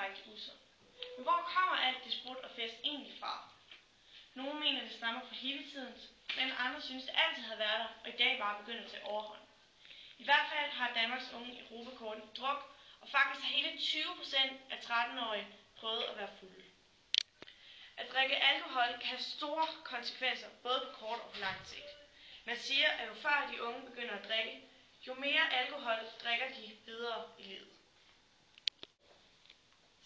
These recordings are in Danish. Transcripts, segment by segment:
direkte usund. Men hvor kommer alt det sprut og fest egentlig fra? Nogle mener, det stammer fra hippietiden, men andre synes, det altid har været der, og i dag bare begynder at tage overhånd. I hvert fald har Danmarks unge Europakort i druk, og faktisk har hele 20% af 13-årige prøvet at være fulde. At drikke alkohol kan have store konsekvenser, både på kort og på lang sigt. Man siger, at jo før de unge begynder at drikke, jo mere alkohol drikker de videre i livet.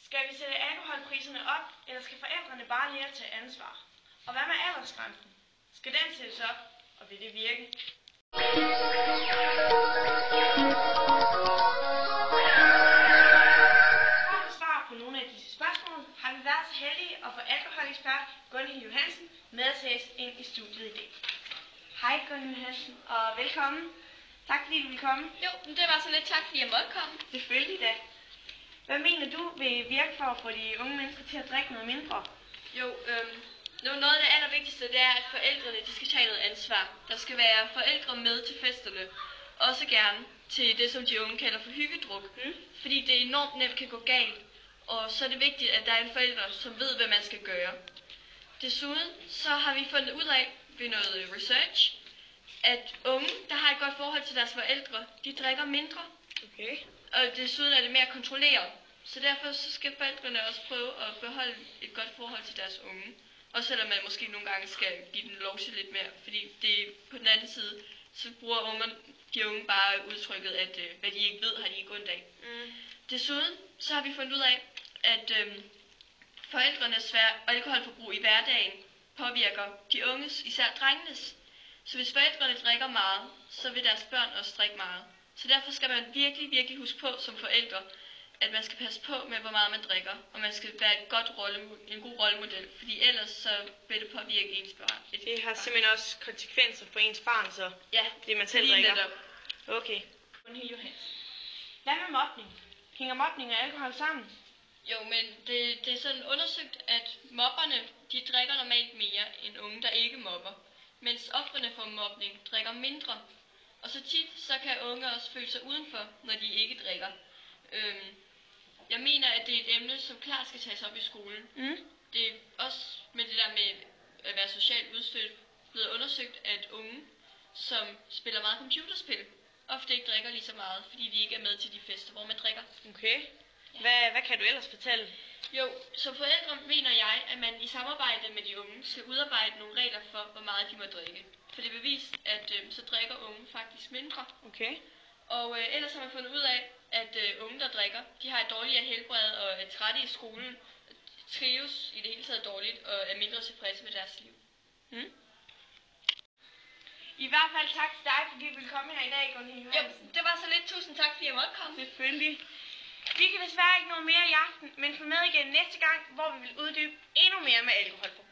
Skal vi sætte alkoholpriserne op, eller skal forældrene bare lære at tage ansvar? Og hvad med aldersgrænsen? Skal den sættes op, og vil det virke? For at svare på nogle af disse spørgsmål, har vi været så heldige at få alkoholekspert Gunhild Johansen med os ind i studiet i dag. Hej Gunhild Johansen, og velkommen. Tak fordi du vil komme. Jo, men det var så lidt tak fordi jeg måtte komme. Selvfølgelig da. Hvad mener du vil virke for at få de unge mennesker til at drikke noget mindre? Jo, noget af det allervigtigste, det er, at forældrene de skal tage noget ansvar. Der skal være forældre med til festerne. Også gerne til det, som de unge kalder for hyggedruk. Fordi det enormt nemt kan gå galt. Og så er det vigtigt, at der er en forælder, som ved, hvad man skal gøre. Desuden så har vi fundet ud af ved noget research, at unge, der har et godt forhold til deres forældre, de drikker mindre. Okay. Og desuden er det mere kontrolleret. Så derfor så skal forældrene også prøve at beholde et godt forhold til deres unge. Også selvom man måske nogle gange skal give dem lov til lidt mere. Fordi det på den anden side, så bruger de unge bare udtrykket, at hvad de ikke ved, har de ikke ondt af. Desuden så har vi fundet ud af, at forældrenes alkoholforbrug i hverdagen påvirker de unges, især drengenes. Så hvis forældrene drikker meget, så vil deres børn også drikke meget. Så derfor skal man virkelig huske på som forældre, at man skal passe på med, hvor meget man drikker, og man skal være en god rollemodel, fordi ellers så vil det påvirke ens børn. Det har simpelthen også konsekvenser for ens barn, så ja, det man selv drikker. Okay. Hvad med mobning? Hænger mobning og alkohol sammen? Jo, men det er sådan undersøgt, at mobberne, de drikker normalt mere end unge, der ikke mobber, mens ofrene for mobning drikker mindre. Og så tit, så kan unge også føle sig udenfor, når de ikke drikker. Jeg mener, at det er et emne, som klart skal tages op i skolen. Det er også med det der med at være socialt udstødt blevet undersøgt, at unge, som spiller meget computerspil, ofte ikke drikker lige så meget, fordi de ikke er med til de fester, hvor man drikker. Okay. Hvad kan du ellers fortælle? Jo, som forældre mener jeg, at man i samarbejde med de unge skal udarbejde nogle regler for, hvor meget de må drikke. For det er bevist, at så drikker unge faktisk mindre. Okay. Og ellers har man fundet ud af, at unge, der drikker, de har et dårligere helbred og er trætte i skolen, trives i det hele taget dårligt og er mindre tilfredse med deres liv. I hvert fald tak til dig, fordi du ville komme her i dag, Gunhild Johansen. Jo, det var så lidt. Tusind tak, fordi jeg måtte komme. Selvfølgelig. Vi kan desværre ikke nå mere i aften, men få med igen næste gang, hvor vi vil uddybe endnu mere med alkoholforbrug.